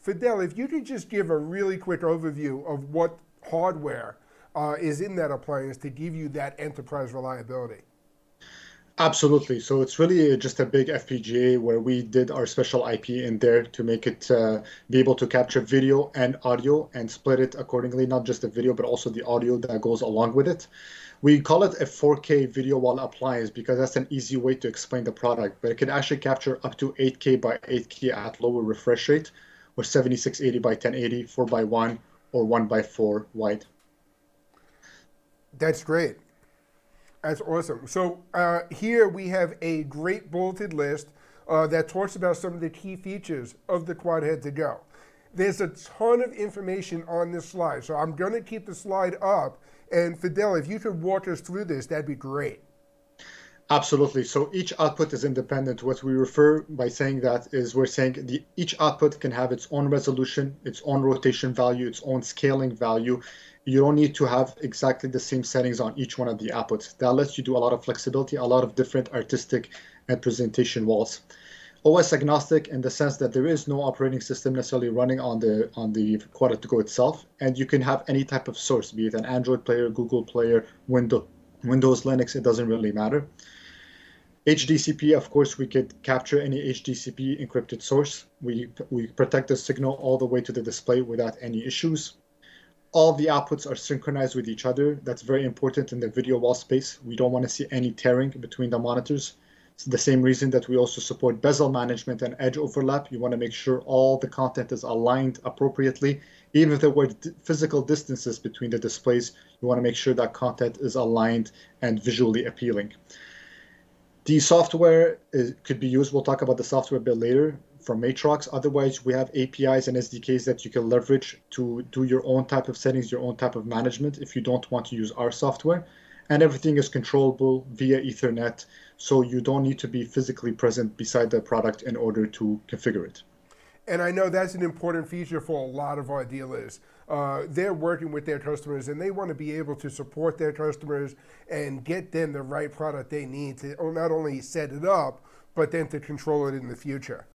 Fidel, if you could just give a really quick overview of what hardware is in that appliance to give you that enterprise reliability. Absolutely. So it's really just a big FPGA where we did our special IP in there to make it be able to capture video and audio and split it accordingly, not just the video, but also the audio that goes along with it. We call it a 4K video wall appliance because that's an easy way to explain the product, but it can actually capture up to 8K by 8K at lower refresh rate, or 7680 by 1080, 4 by 1, or 1 by 4 wide. That's great. That's awesome. So here we have a great bulleted list that talks about some of the key features of the QuadHead2Go. There's a ton of information on this slide, so I'm going to keep the slide up. And Fidel, if you could walk us through this, that'd be great. Absolutely. So each output is independent. What we refer by saying that is we're saying each output can have its own resolution, its own rotation value, its own scaling value. You don't need to have exactly the same settings on each one of the outputs. That lets you do a lot of flexibility, a lot of different artistic and presentation walls. OS agnostic in the sense that there is no operating system necessarily running on the QuadHead2Go itself, and you can have any type of source, be it an Android player, Google player, Windows, Linux, it doesn't really matter. Hdcp, of course, we could capture any Hdcp encrypted source. We protect the signal all the way to the display without any issues. All the outputs are synchronized with each other. That's very important in the video wall space. We don't want to see any tearing between the monitors. It's the same reason that we also support bezel management and edge overlap. You want to make sure all the content is aligned appropriately. Even if there were physical distances between the displays, you want to make sure that content is aligned and visually appealing. The software could be used, we'll talk about the software a bit later, from Matrox. Otherwise, we have APIs and SDKs that you can leverage to do your own type of settings, your own type of management if you don't want to use our software. And everything is controllable via Ethernet, so you don't need to be physically present beside the product in order to configure it. And I know that's an important feature for a lot of our dealers. They're working with their customers and they want to be able to support their customers and get them the right product they need to not only set it up, but then to control it in the future.